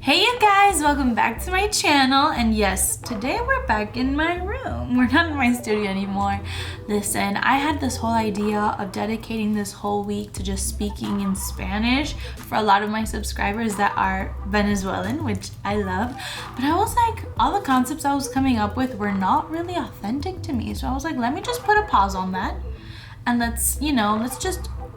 Hey you guys, welcome back to my channel. And yes, today we're back in my room. We're not in my studio anymore. Listen, I had this whole idea of dedicating this whole week to just speaking in Spanish for a lot of my subscribers that are Venezuelan, which I love. But I was like, all the concepts I was coming up with were not really authentic to me. So I was like, let me just put a pause on that. And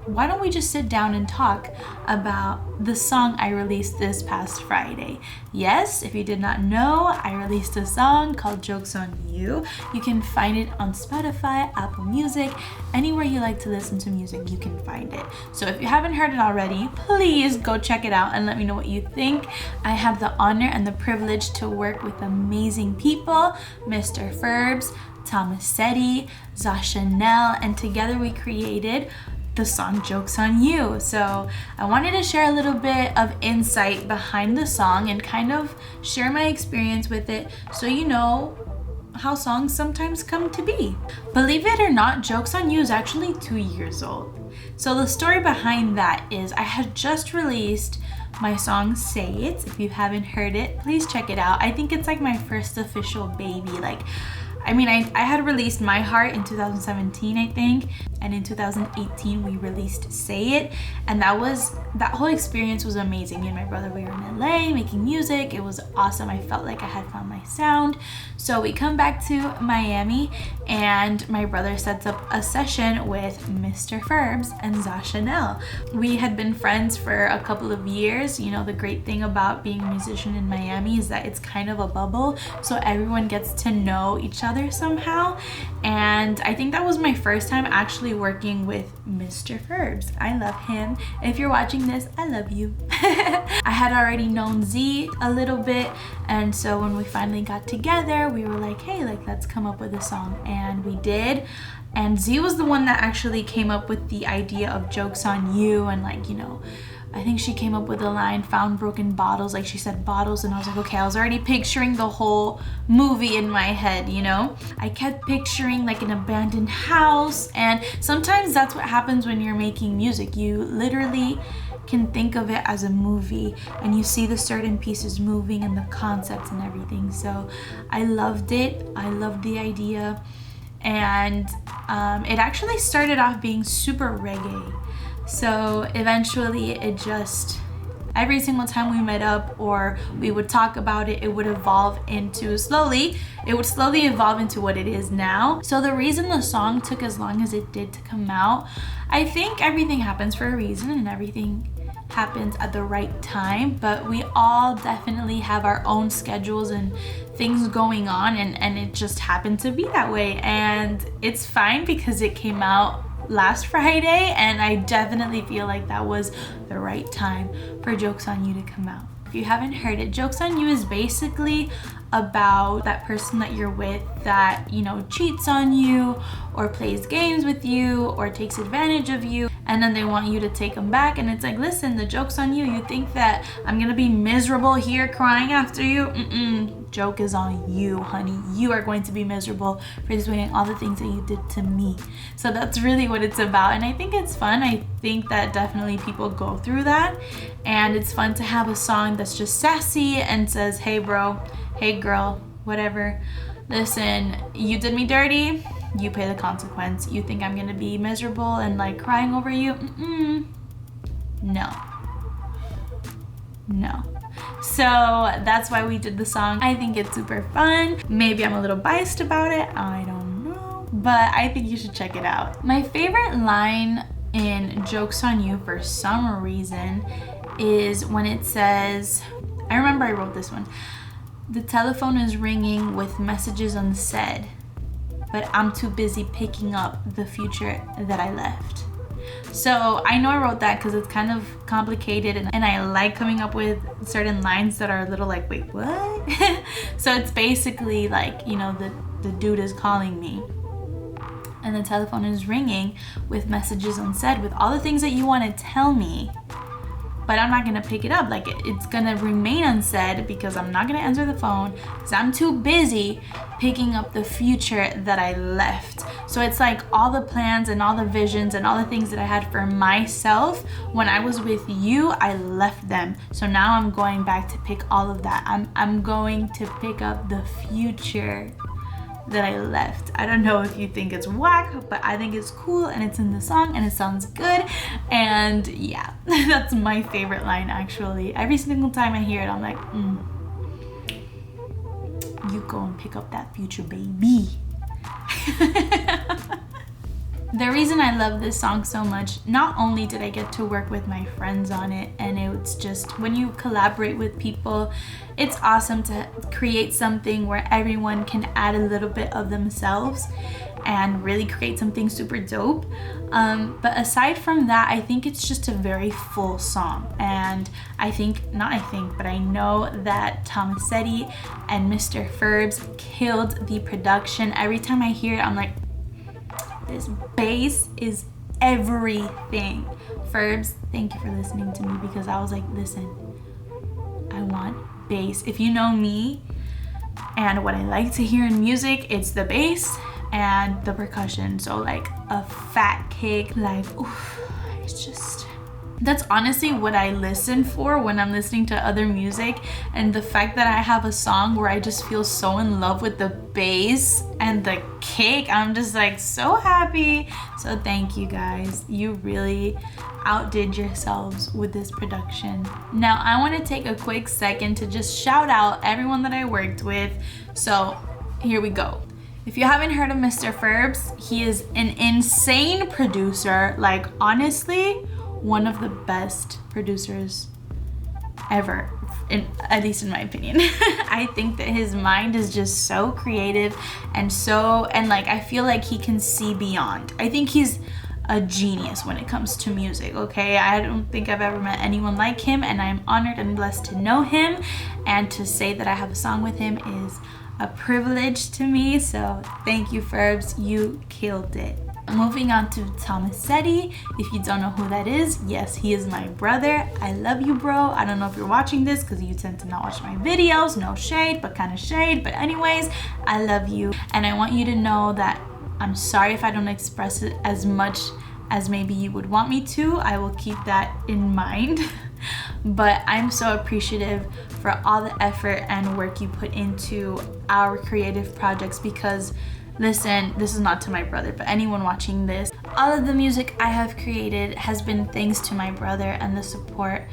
why don't we just sit down and talk about the song I released this past Friday? Yes, if you did not know, I released a song called Jokes on You. You can find it on Spotify, Apple Music, anywhere you like to listen to music, you can find it. So if you haven't heard it already, please go check it out and let me know what you think. I have the honor and the privilege to work with amazing people, Mr. Ferbs, Tomasetti, Zashanel, and together we created the song Jokes on You. So I wanted to share a little bit of insight behind the song and kind of share my experience with it so you know how songs sometimes come to be. Believe it or not, Jokes on You is actually 2 years old. So the story behind that is I had just released my song Sainte. If you haven't heard it, please check it out. I think it's like my first official baby. I had released My Heart in 2017, I think, and in 2018 we released Say It, and that whole experience was amazing. Me and my brother, we were in LA making music. It was awesome. I felt like I had found my sound. So we come back to Miami and my brother sets up a session with Mr. Ferbs and Zashanel. We had been friends for a couple of years. You know, the great thing about being a musician in Miami is that it's kind of a bubble, so everyone gets to know each other somehow. And I think that was my first time actually working with Mr. Ferbs. I love him. If you're watching this, I love you. I had already known Z a little bit, and so when we finally got together, we were like, hey, let's come up with a song, and we did. And Z was the one that actually came up with the idea of Jokes on You, and I think she came up with the line, found broken bottles, like she said bottles, and I was like, okay, I was already picturing the whole movie in my head, you know? I kept picturing like an abandoned house, and sometimes that's what happens when you're making music. You literally can think of it as a movie, and you see the certain pieces moving and the concepts and everything. So I loved it. I loved the idea, and it actually started off being super reggae. So eventually every single time we met up or we would talk about it, it would slowly evolve into what it is now. So the reason the song took as long as it did to come out, I think everything happens for a reason and everything happens at the right time, but we all definitely have our own schedules and things going on, and it just happened to be that way, and it's fine because it came out last Friday, and I definitely feel like that was the right time for Jokes on You to come out. If you haven't heard it, Jokes on You is basically about that person that you're with that, cheats on you or plays games with you or takes advantage of you, and then they want you to take them back. And it's like, listen, the joke's on you. You think that I'm gonna be miserable here crying after you? Joke is on you, honey. You are going to be miserable for doing all the things that you did to me. So that's really what it's about, and I think it's fun. I think that definitely people go through that, and it's fun to have a song that's just sassy and says, hey bro, hey girl, whatever, listen, you did me dirty, you pay the consequence. You think I'm gonna be miserable and crying over you? No. So that's why we did the song. I think it's super fun. Maybe I'm a little biased about it, I don't know, but I think you should check it out. My favorite line in Jokes on You for some reason is when it says, I remember I wrote this one, the telephone is ringing with messages unsaid, but I'm too busy picking up the future that I left. So I know I wrote that because it's kind of complicated, and I like coming up with certain lines that are a little like, wait, what? So it's basically the dude is calling me and the telephone is ringing with messages unsaid, with all the things that you want to tell me, but I'm not gonna pick it up. Like it's gonna remain unsaid because I'm not gonna answer the phone because I'm too busy picking up the future that I left. So it's like all the plans and all the visions and all the things that I had for myself when I was with you, I left them. So now I'm going back to pick all of that. I'm going to pick up the future that I left. I don't know if you think it's whack, but I think it's cool and it's in the song and it sounds good. And yeah, that's my favorite line actually. Every single time I hear it, I'm like, you go and pick up that future, baby. The reason I love this song so much, not only did I get to work with my friends on it, and it's just, when you collaborate with people, it's awesome to create something where everyone can add a little bit of themselves and really create something super dope. But aside from that, I think it's just a very full song. And I know that Tomasetti and Mr. Ferbs killed the production. Every time I hear it, I'm like, this bass is everything. Ferbs, thank you for listening to me, because I was like, listen, I want bass. If you know me and what I like to hear in music, it's the bass and the percussion. So like a fat kick, like, oof, it's just, that's honestly what I listen for when I'm listening to other music. And the fact that I have a song where I just feel so in love with the bass and the kick, I'm just like so happy. So thank you guys. You really outdid yourselves with this production. Now I want to take a quick second to just shout out everyone that I worked with. So here we go. If you haven't heard of Mr. Ferbs, he is an insane producer. Like honestly, one of the best producers ever, at least in my opinion. I think that his mind is just so creative and like I feel like he can see beyond. I think he's a genius when it comes to music, okay? I don't think I've ever met anyone like him, and I'm honored and blessed to know him, and to say that I have a song with him is a privilege to me. So thank you, Ferbs, you killed it. Moving on to Tomasetti. If you don't know who that is, yes, he is my brother. I love you, bro. I don't know if you're watching this because you tend to not watch my videos. No shade, but kind of shade. But anyways, I love you. And I want you to know that I'm sorry if I don't express it as much as maybe you would want me to. I will keep that in mind. But I'm so appreciative for all the effort and work you put into our creative projects, because listen, this is not to my brother, but anyone watching this, all of the music I have created has been thanks to my brother and the support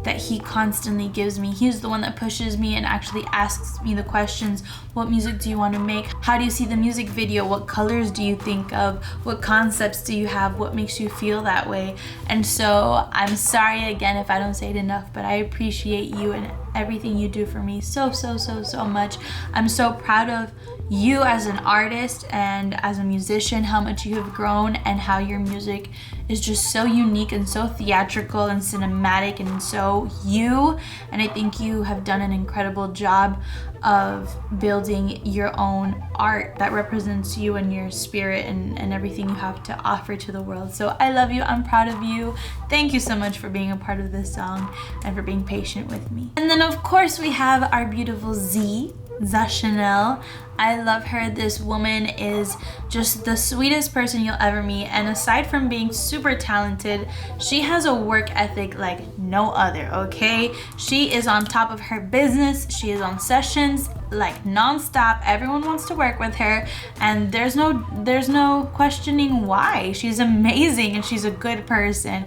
that he constantly gives me. He's the one that pushes me and actually asks me the questions. What music do you want to make? How do you see the music video? What colors do you think of? What concepts do you have? What makes you feel that way? And so I'm sorry again if I don't say it enough, but I appreciate you and everything you do for me so much. I'm so proud of you as an artist and as a musician, how much you have grown and how your music is just so unique and so theatrical and cinematic and so you. And I think you have done an incredible job of building your own art that represents you and your spirit and everything you have to offer to the world. So I love you. I'm proud of you. Thank you so much for being a part of this song and for being patient with me. And then of course we have our beautiful Chanel. I love her. This woman is just the sweetest person you'll ever meet, and aside from being super talented, she has a work ethic like no other, okay? She is on top of her business. She is on sessions like non-stop. Everyone wants to work with her, and there's no questioning why. She's amazing and she's a good person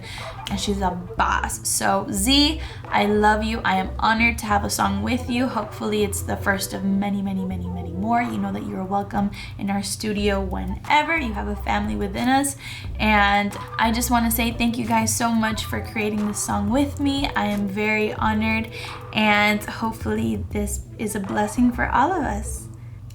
and she's a boss. So Z, I love you. I am honored to have a song with you. Hopefully it's the first of many more. You know that you're welcome in our studio whenever. You have a family within us. And I just want to say thank you guys so much for creating this song with me. I am very honored, and hopefully this is a blessing for all of us.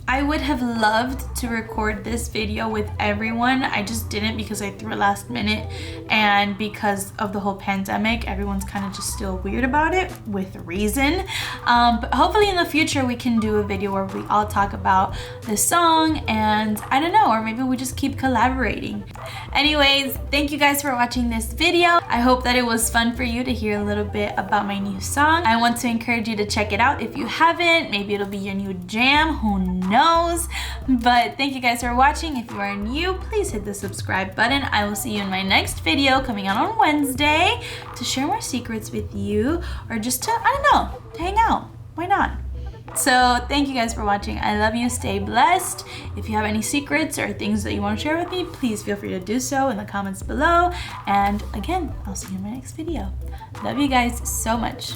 I would have loved to record this video with everyone. I just didn't because I threw it last minute, and because of the whole pandemic, everyone's kind of just still weird about it, with reason. But hopefully in the future we can do a video where we all talk about this song, and I don't know, or maybe we just keep collaborating. Anyways, thank you guys for watching this video. I hope that it was fun for you to hear a little bit about my new song. I want to encourage you to check it out if you haven't. Maybe it'll be your new jam, who knows? But thank you guys for watching. If you are new, please hit the subscribe button. I will see you in my next video coming out on Wednesday to share more secrets with you, or just to, I don't know, to hang out. Why not? So thank you guys for watching. I love you. Stay blessed. If you have any secrets or things that you want to share with me, please feel free to do so in the comments below. And again, I'll see you in my next video. Love you guys so much.